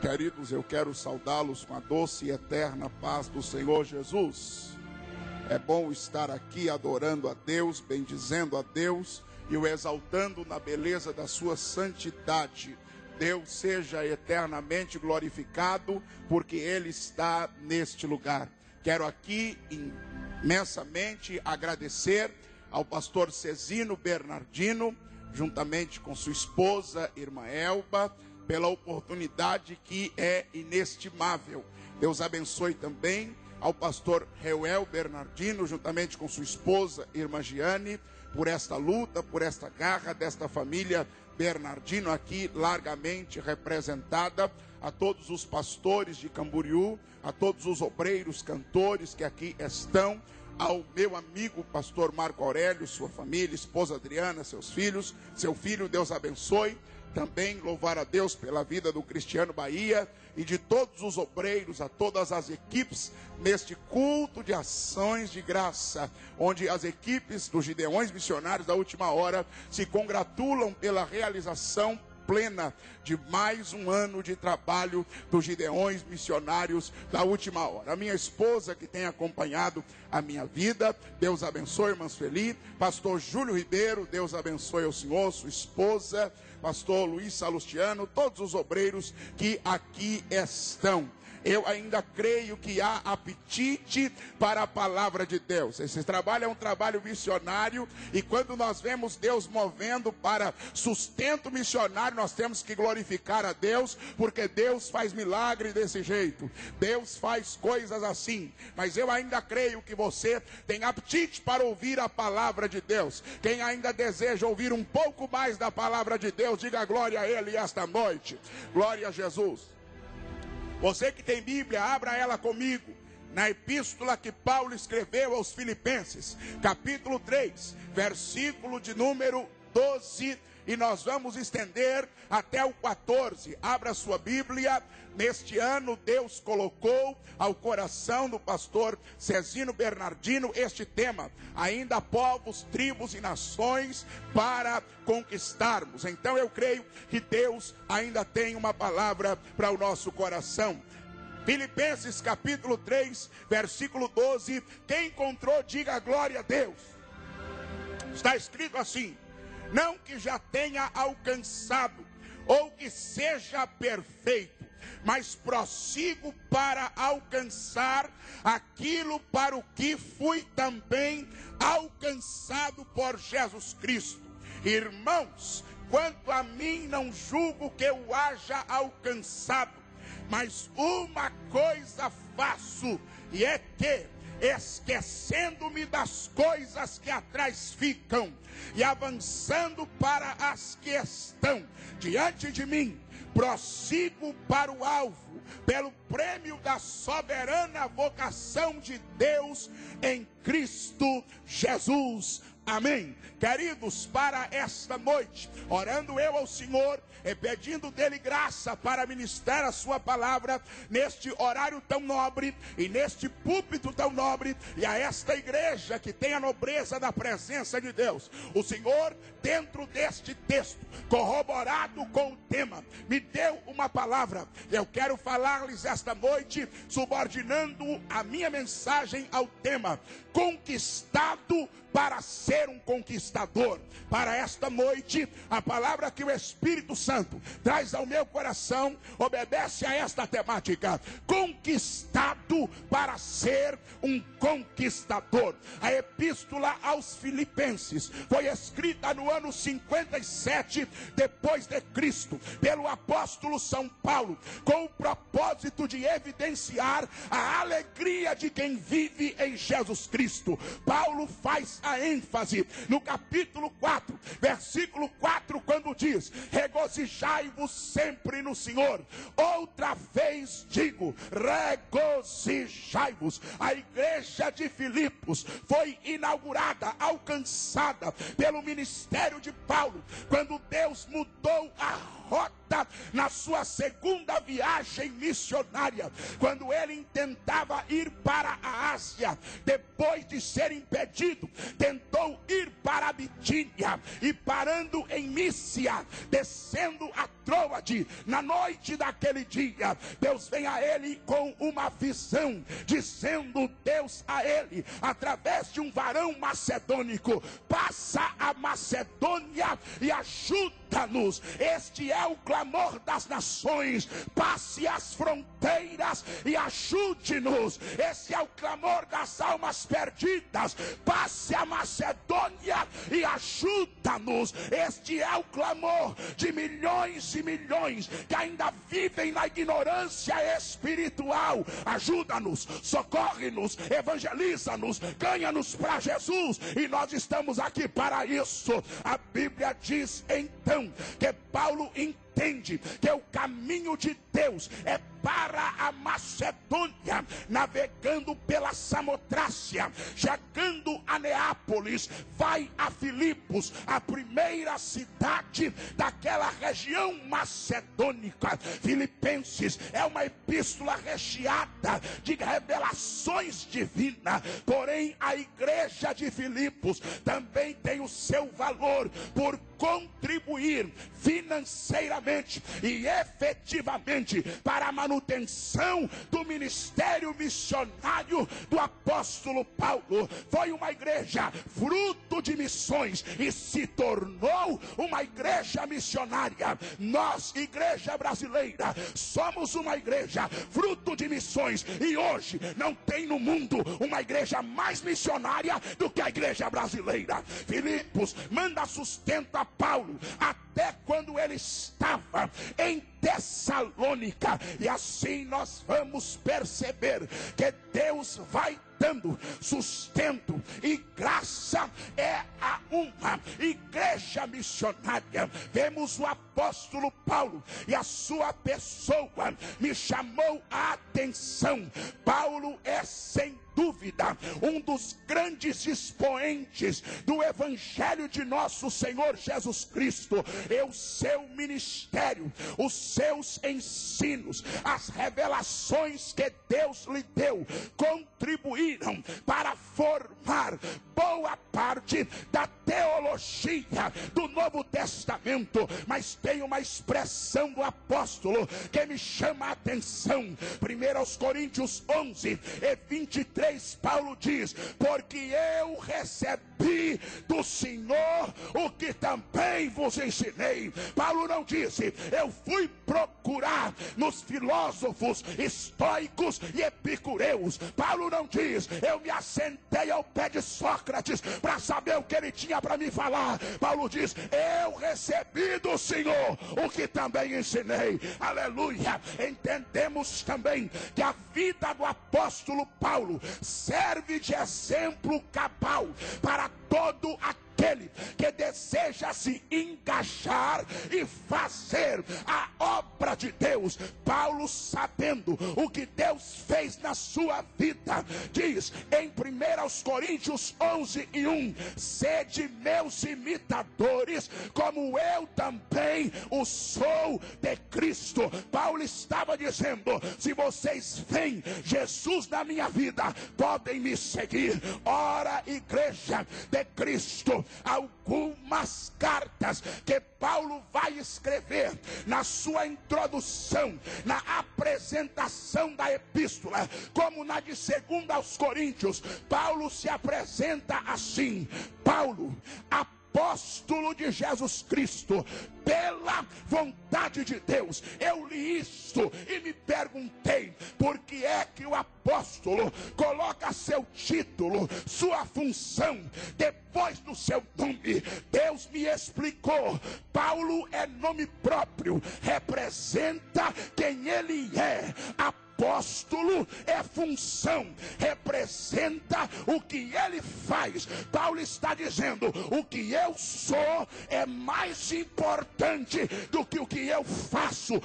Queridos, eu quero saudá-los com a doce e eterna paz do Senhor Jesus. É bom estar aqui adorando a Deus, bendizendo a Deus e o exaltando na beleza da sua santidade. Deus seja eternamente glorificado, porque Ele está neste lugar. Quero aqui imensamente agradecer ao pastor Cezino Bernardino, juntamente com sua esposa, irmã Elba, pela oportunidade que é inestimável. Deus abençoe também ao pastor Reuel Bernardino, juntamente com sua esposa, irmã Giane, por esta luta, por esta garra desta família Bernardino aqui largamente representada, a todos os pastores de Camboriú, a todos os obreiros, cantores que aqui estão, ao meu amigo pastor Marco Aurélio, sua família, esposa Adriana, seus filhos, seu filho, Deus abençoe. Também louvar a Deus pela vida do Cristiano Bahia e de todos os obreiros, a todas as equipes neste culto de ações de graça, onde as equipes dos Gideões Missionários da Última Hora se congratulam pela realização plena de mais um ano de trabalho dos Gideões Missionários da Última Hora. A minha esposa que tem acompanhado a minha vida, Deus abençoe, irmã Sueli, pastor Júlio Ribeiro, Deus abençoe ao senhor, sua esposa, pastor Luiz Salustiano, todos os obreiros que aqui estão. Eu ainda creio que há apetite para a palavra de Deus. Esse trabalho é um trabalho missionário, e quando nós vemos Deus movendo para sustento missionário, nós temos que glorificar a Deus, porque Deus faz milagre desse jeito, Deus faz coisas assim. Mas eu ainda creio que você tem apetite para ouvir a palavra de Deus. Quem ainda deseja ouvir um pouco mais da palavra de Deus, diga glória a Ele esta noite. Glória a Jesus. Você que tem Bíblia, abra ela comigo, na epístola que Paulo escreveu aos Filipenses, capítulo 3, versículo de número 12, e nós vamos estender até o 14. Abra sua Bíblia. Neste ano Deus colocou ao coração do pastor Cezino Bernardino este tema: ainda povos, tribos e nações para conquistarmos. Então eu creio que Deus ainda tem uma palavra para o nosso coração. Filipenses capítulo 3, versículo 12. Quem encontrou, diga glória a Deus. Está escrito assim: não que já tenha alcançado, ou que seja perfeito, mas prossigo para alcançar aquilo para o que fui também alcançado por Jesus Cristo. Irmãos, quanto a mim, não julgo que eu haja alcançado, mas uma coisa faço, e é que, esquecendo-me das coisas que atrás ficam e avançando para as que estão diante de mim, prossigo para o alvo, pelo prêmio da soberana vocação de Deus em Cristo Jesus. Amém. Queridos, para esta noite, orando eu ao Senhor e pedindo dele graça para ministrar a sua palavra neste horário tão nobre e neste púlpito tão nobre, e a esta igreja que tem a nobreza da presença de Deus. O Senhor, dentro deste texto, corroborado com o tema, me deu uma palavra. Eu quero falar-lhes esta noite, subordinando a minha mensagem ao tema: conquistado para ser um conquistador. Para esta noite, a palavra que o Espírito Santo traz ao meu coração obedece a esta temática: conquistado para ser um conquistador. A epístola aos Filipenses foi escrita no ano 57 depois de Cristo pelo apóstolo São Paulo, com o propósito de evidenciar a alegria de quem vive em Jesus Cristo. Paulo faz a ênfase no capítulo 4, versículo 4, quando diz: regozijai-vos sempre no Senhor. Outra vez digo, regozijai-vos. A igreja de Filipos foi inaugurada, alcançada pelo ministério de Paulo, quando Deus mudou a derrota na sua segunda viagem missionária, quando ele intentava ir para a Ásia. Depois de ser impedido, tentou ir para a Bitínia, e parando em Mísia, descendo a Troade, na noite daquele dia, Deus vem a ele com uma visão, dizendo Deus a ele, através de um varão macedônico: passa a Macedônia e ajuda-nos. Este é o clamor das nações. Passe as fronteiras e ajude-nos. Esse é o clamor das almas perdidas. Passe a Macedônia e ajuda-nos. Este é o clamor de milhões e milhões que ainda vivem na ignorância espiritual. Ajuda-nos, socorre-nos, evangeliza-nos, ganha-nos para Jesus, e nós estamos aqui para isso. A Bíblia diz então que Paulo entende que o caminho de Deus é para a Macedônia, navegando pela Samotrácia, chegando a Neápolis, vai a Filipos, a primeira cidade daquela região macedônica. Filipenses é uma epístola recheada de revelações divinas, porém a igreja de Filipos também tem o seu valor por contribuir financeiramente e efetivamente para a manutenção do ministério missionário do apóstolo Paulo. Foi uma igreja fruto de missões e se tornou uma igreja missionária. Nós, igreja brasileira, somos uma igreja fruto de missões, e hoje não tem no mundo uma igreja mais missionária do que a igreja brasileira. Filipos manda sustento a Paulo até quando ele estava em Tessalônica, e assim nós vamos perceber que Deus vai dando sustento e graça a uma igreja missionária. Vemos o apóstolo Paulo, e a sua pessoa me chamou a atenção. Paulo é sem dúvida um dos grandes expoentes do evangelho de nosso Senhor Jesus Cristo. E o seu ministério, os seus ensinos, as revelações que Deus lhe deu, contribuíram para formar boa parte da teologia do Novo Testamento. Mas tem uma expressão do apóstolo que me chama a atenção. 1 Coríntios 11 e 23, Paulo diz: porque eu recebi do Senhor o que também vos ensinei. Paulo não disse: eu fui procurar nos filósofos estoicos e epicureus. Paulo não diz: eu me assentei ao pé de Sócrates para saber o que ele tinha para me falar. Paulo diz: eu recebi do Senhor o que também ensinei. Aleluia. Entendemos também que a vida do apóstolo Paulo serve de exemplo cabal para todo aquele que deseja se engajar e fazer a obra de Deus. Paulo, sabendo o que Deus fez na sua vida, diz em 1 Coríntios 11 e 1: sede meus imitadores, como eu também o sou de Cristo. Paulo estava dizendo: se vocês veem Jesus na minha vida, podem me seguir. Ora, igreja de Cristo, algumas cartas que Paulo vai escrever na sua introdução, na apresentação da epístola, como na de 2 aos Coríntios, Paulo se apresenta assim: Paulo, apóstolo de Jesus Cristo, pela vontade de Deus. Eu li isto e me perguntei: por que é que o apóstolo coloca seu título, sua função, depois do seu nome? Deus me explicou: Paulo é nome próprio, representa quem ele é. Apóstolo é função, representa o que ele faz. Paulo está dizendo: o que eu sou é mais importante do que o que eu faço.